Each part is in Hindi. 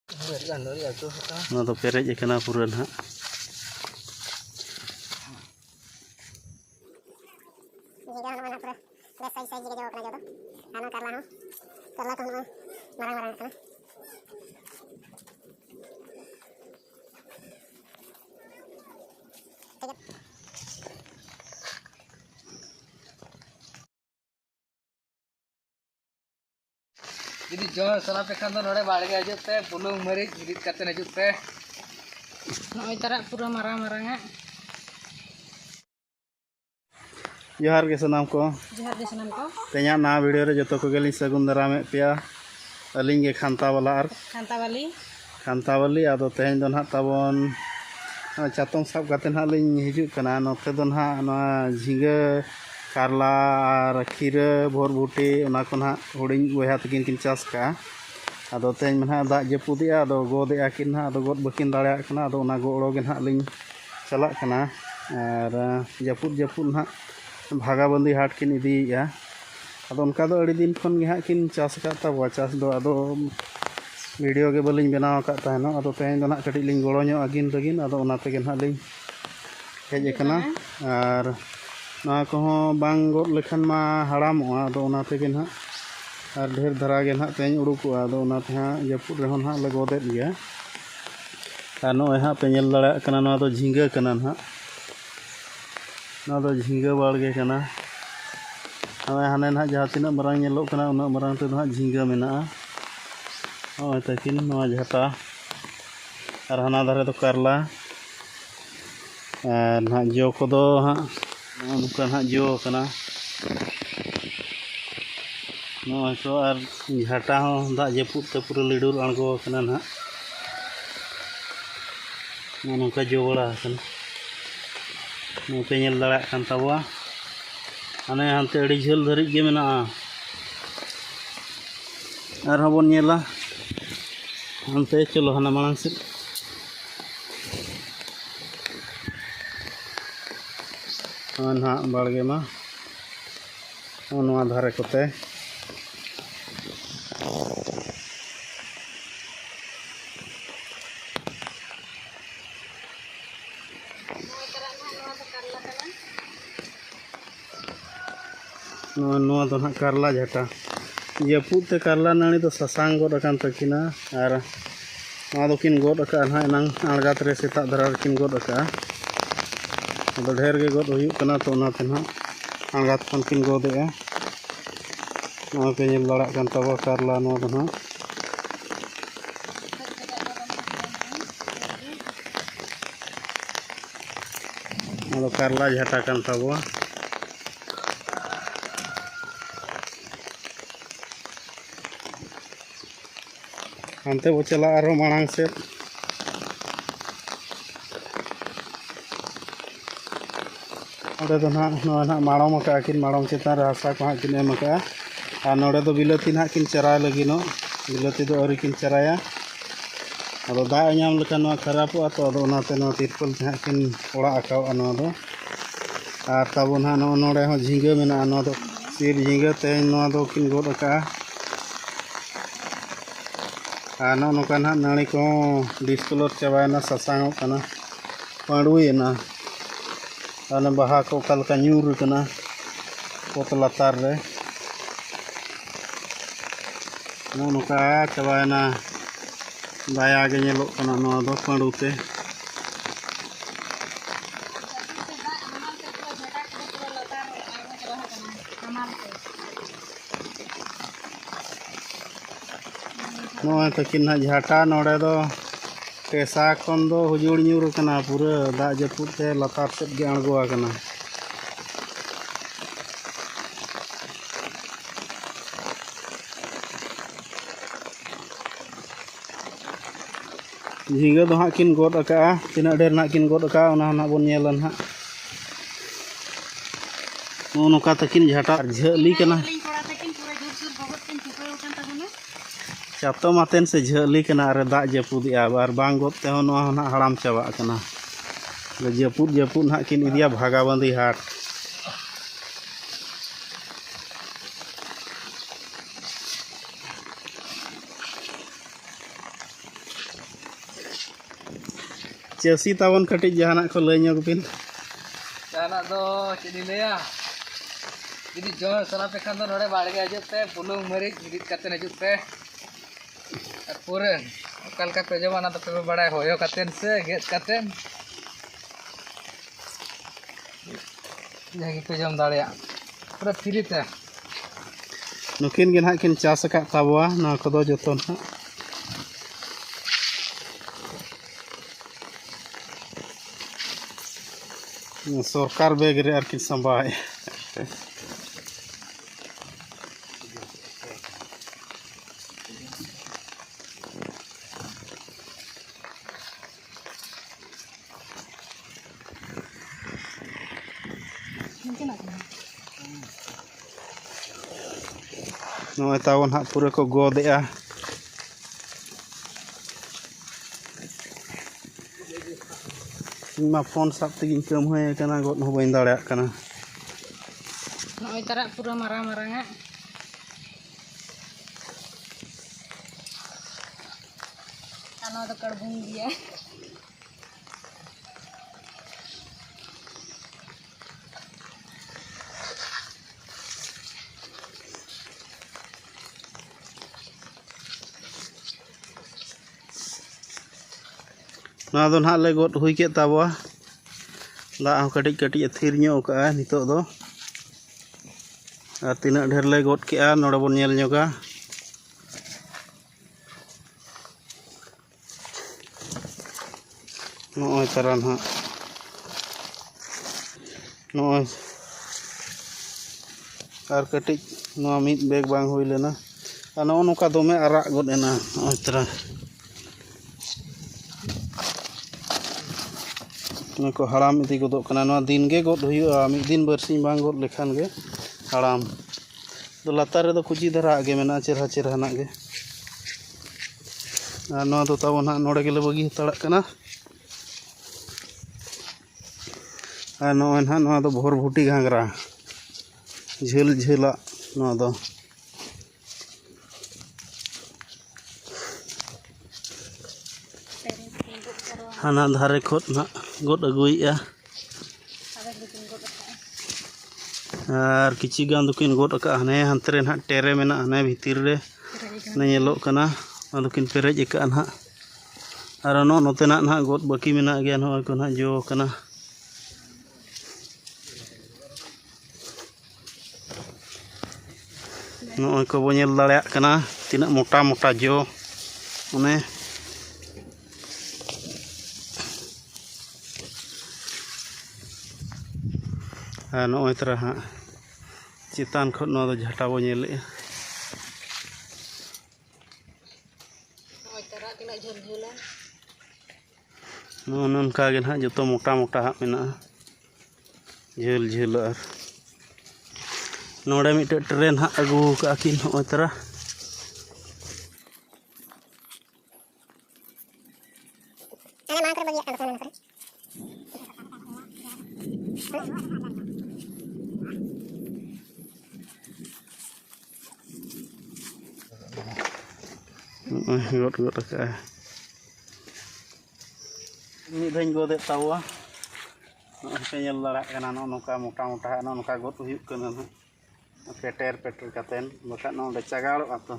Nó तो पेरेज एकना पूरा ना jadi jo salah pekan tuh nore balik aja teh bulung meri jadi katanya aja teh Noy tarak pura marang-marangnya. जोहार के सनाम को Jihad di sana ko. तेना ना वीडियो रे जतो को गेली सगुन दरामे पिया अलिंग के खांता वाला आर खांता वाली आदो तेन दो ना तबन चातम सब गाते ना लिंग हिजु कना नोते दो ना झिंगे कारला और खीरे भोरभुटी ओना को ना हुडिंग बया तकिन किन चास का आदो तेन मना दा जपुदी आदो गोदे आकिन ना आदो गोद बकिन दाड़े कना आदो ओना गोड़ो गे ना लिंग चला कना और जपुद जपुद ना भागाबंदी हाट किन इदिया अदो उनका दो अड़ी दिन खन गे हाँ किन चास का तब चास दो अदो वीडियो के बलिंग बनाव का तहनो अदो तेन दो ना कटी लिंग गोड़ो ᱧᱚᱜ अगिन लगिन अदो ओना तेगे ना लिंग हेज एकना और ना कोहों बांग गोद लेखन मा हाड़ामोआ अदो ओना तेगे ना और ढेर धरा गे ना तेन उडुकोआ अदो ओना ते हाँ जपुद रेहन हाँ ले गोदेद गया और नोय हाँ पे नेल दाड़ा कना नोआ दो झिंगा कना ना ना दो झिंगा बाड़गे कना हमें हाने ना जहाँ तीना मरांग नेलो कना उना मरांग ते ना झिंगा मेना ओय तकिन नोआ झाटा और हाना धारे तो कारला और ना जो को दो हाँ नुका ना जो कना नोय को और झाटा हो दा जपुद ते पूरा लिडुर आंगो कना ना नुका जो बड़ा कना नोते नेल दाड़ा कान ताबा हाने हानते अड़ी झेल धरी गे मेना और हबन नेला हानते चलो हाना मांग से ना बाड़गे मा नोआ धारे कोते नोआ तो ना कारला झाटा जपुद ते कारला नानी तो ससांग गोद अकान तकिना और नोआ दो किन गोद अका ना एनांग आड़गात रे सेता धरा किन गोद अका अदो ढेर गे गोद हुयुग कना तो ओनाते ना आड़गात खन किन गोदेआ नोआ पे नेल दाड़ा कान तबा कारला नोआ दो ना अदो कारला झाटा कान तबा हानते बो चला आरो माड़ांग से ओडे दो ना नोआ ना माड़ोम का किन माड़ोम चेतान रे हासा को हाँ किन एम का और नोडे दो बिलाती ना किन चराय लगिनो बिलाती दो अरी किन चराया अदो दा ñam लेका नोआ खराबोआ तो अदो ओनाते नोआ तिरपल ते हाँ किन ओड़ा आकावा नोआ दो और तब ना नोडे हो झिंगा मेना नोआ दो सिर झिंगा ते नोआ दो किन गोद अका और नौका ना नाड़ी को डिस्कलर चाबाना ससांग कना पांडुएना और बाहा को कलका न्यूर कना पोत लातार रे नौका चाबाना दाया गे नेलो कना नोआ दो पांडुते नोए तकिन ना झाटा नोड़े दो टेसा खन दो हुजुड़ न्यूर कना पूरा दा जपुद ते लतार सेद गे आंगोआ कना झिंगा दो हाँ किन गोद अका तीना ढेर ना किन गोद अका ओना ना बोन नेलन हाँ नोका तकिन झाटा झली कना चातो मातेन से झली कना अरे दा जपुदिया और बांग गोद ते हो नोआ ना हड़ाम चाबा कना जपुद जपुद ना किन इदिया भागाबंदी हाट Chelsea tawon katik jahanak ko lay nyog pin. जाना तो चली लिया यदि जो सला पे खान तो नोड़े बाढ़ के आजुते बुलुंग मरीच हिरित करते नजुते पूरे कल का पे जमाना तो पे बड़ा होयो कतेन से गेट कतेन जाके पे जम दाड़िया पूरा फ्री ते Nukin gen hak kin chas akat tawa na kodo joton ha. Sorkar begre arkin sambai. Noy tawon hak pura ko godea. Ma phone sap tigin kem hoy kana god no bain dareak kana. Noy tarak pura marang-marang. Ano do karbung dia. Na don hak le god hui ke tawa. La ang katik-katik athir nyo ka nitok do. Ar tinak dher le god ke a noda bon nyel nyoga. Noy taran ha. Noy. Ar katik no mid bag bang hui lena. Ano nuka dome arak god ena. Noy taran. Ko haram iti godok kana no din ge god huyuga mid din bersing bang god lekhan ge haram do latar re do kuji dhara ge mena cherha cherha na ge no do tabon ha node gele bagi tarak kana no en ha no do bhor bhuti ghangra jhel jhela no do hana dhare khot na god agui ya ar kichi gan dukin god aka hane hantre na tere mena hane bhitir re ne nyelok kana adukin perej eka na ar no note na god baki mena ge no ko na jo kana no ko bonyel dareak kana tinak mota mota jo one Noy tara ha chitan khot no do jhata bo nyele Noy tarak tinak jhul-jhulan. no non ka gen ha joto mota mota ha mena jhel jhel ar node mit train ha agu ka akin noy tara god god ka ni dhain god tawa pe nyel darak kana no noka mota mota no noka god huyuk kana na peter peter katen baka no de cagal ato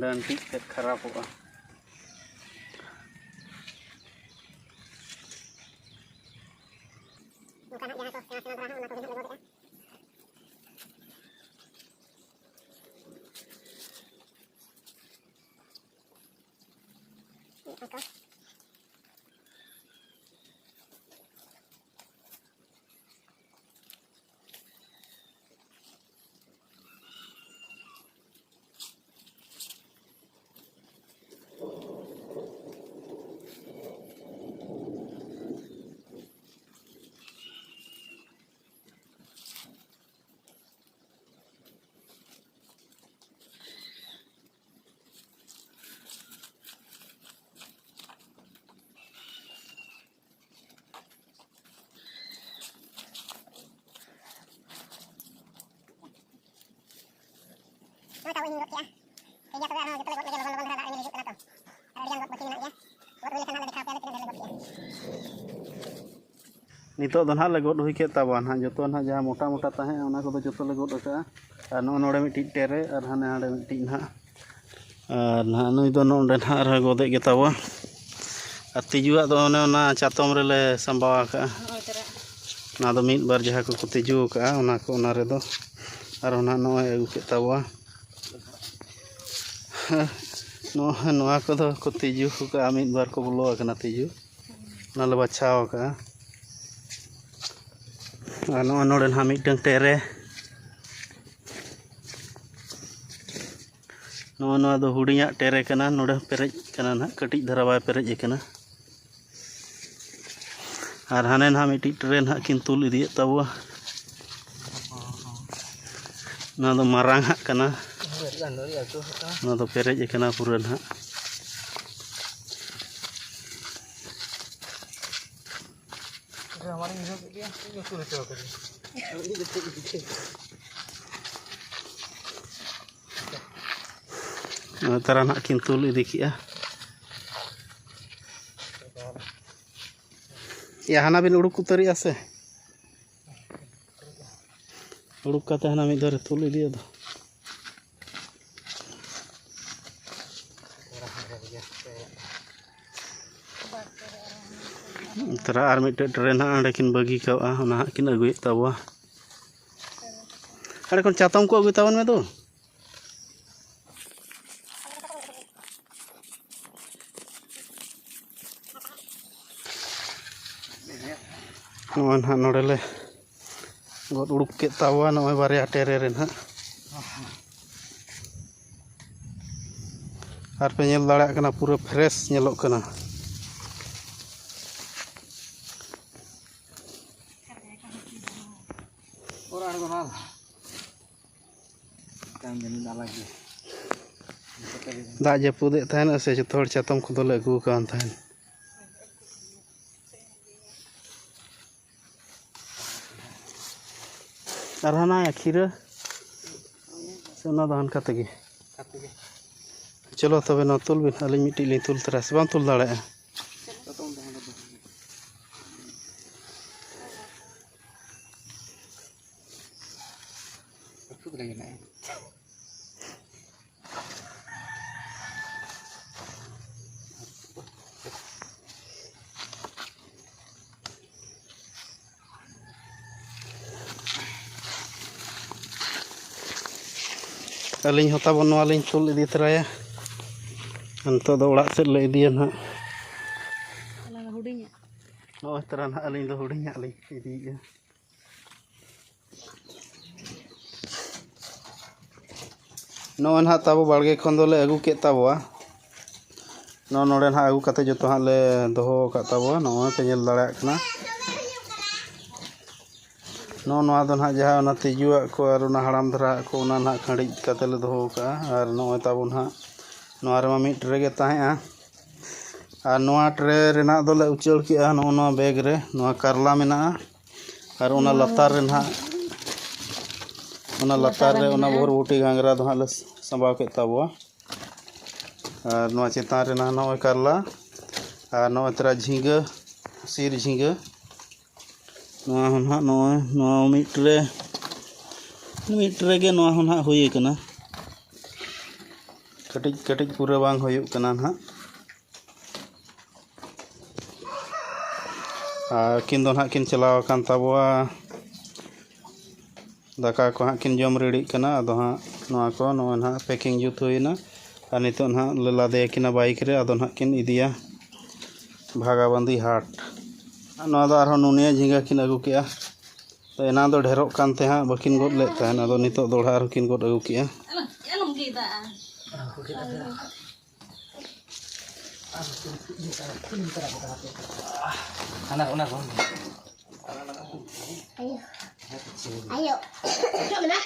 dan tik tet kharap hoga No tahu ini rot ya. Kaya tu kan kita buat lagi lawan-lawan ada ini juga tu. Ada yang buat begini nak ya. नितो दो हां ले गोद हुई के ताबा हां जतो हां जहां मोटा मोटा ताहे ओना को जतो ले गोद का और नोडे मिट्टी टेरे और हाने हाडे मिट्टी ना और ना नुई दो नोडे हां रे गोदे के ताबा और तिजुआ दो ओना चातम रे ले संबावा का ना दो मिट बार जहां को तिजु का ओना को ओना रे दो और ओना नोय अगु के ताबा नोआ को दो को तिजु का मिट बार को बोलो कना तिजु ना ले बचाव का नोडे हां मिटंग टेरे नोआ दो हुडिया टेरे कना नोडे पेरेज कना ना कटिज धरा बाय पेरेज कना और हाने ना मिट्टी ट्रेन हां किन तुल इदिए ताबो ना दो मारांग हां कना ना दो पेरेज कना पूरा ना तारा ना किन तुल इदी किया या हाना बिन उड़ुक उतरी आसे उड़ुक काते हाना मिद धरे तुल इदी दो तारा आर मिटे ट्रेन हां अंडे किन बगी कावा ओना हां किन अगुए ताबो अरे कोन चातम को अगुए तावन में दो नोन हां नोडे ले गोद उड़ुक के ताबो नोय बारिया टेरे रे ना आर पे नेल दाड़ा कना पूरा फ्रेश नेलोक कना दा जपुदे थान से जतो हर चातम को दोले अगु कान थान और हाना खीरा सोना दान काते गे चलो तबे ना तुल बिन अली मिट्टी ले तुल तरा से बाम तुल दाड़ा अलिंग होता बनवा लिंग तुल इदी तराया अंतो दो ओड़ा से ले इदिया ना हुडिया नो तरा ना अलिंग दो हुडिया लिंग इदी नो ना ताबो बाड़गे खन दोले अगु के ताबोआ नो नोडे ना अगु काते जतो हां ले दोहो का ताबो नो पे नेल दाड़ा कना नोआ दो ना जहाँ ना तिजुआ को और ना हड़ाम धरा को ना ना खड़ी काते ले दोहो का और नोय ताबो ना नोआ रे मिट ट्रे गे ताहेआ और नोआ ट्रे रेना दोले उचल किया नोआ बैग रे नोआ करला मेना और ओना लतार रे ना ओना लतार रे ओना बोर बूटी गांगरा दो हाले संभाव के ताबो और नोआ चेतान रे ना नोय करला और नोआ तरा झिंगा सिर झिंगा नोआ होना नोआ मिट्रे गे नोआ होना हुई कना कटिज कटिज पूरा बांग होयुक कना ना किन दो ना किन चलाव कान ताबोआ दाका को हां किन जम रेडी कना अदो हां नोआ को नोआ ना पैकिंग जुत होइना और नितो ना लला दे किना बाइक रे अदो ना किन इदिया भागाबंदी हाट नोआ दो आरो नुनिया झिंगा किन अगु किया तो एना दो ढेरोक कानते हां बकिन गोद ले ताहन अदो नितो दोड़ा आरो किन गोद अगु किया ayo coba nak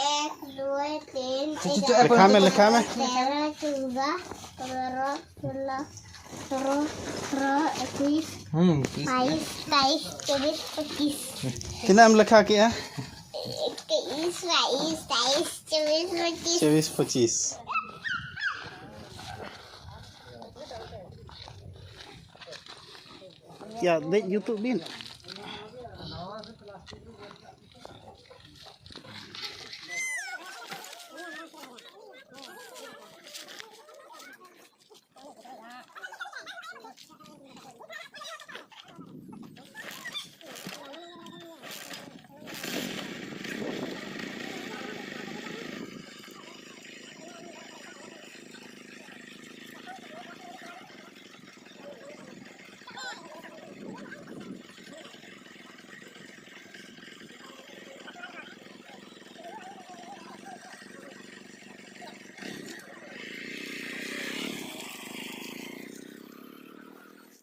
एक दो तीन लिखा में 25 किना हम लिखा किया 24 25 Ya, dek YouTube bin.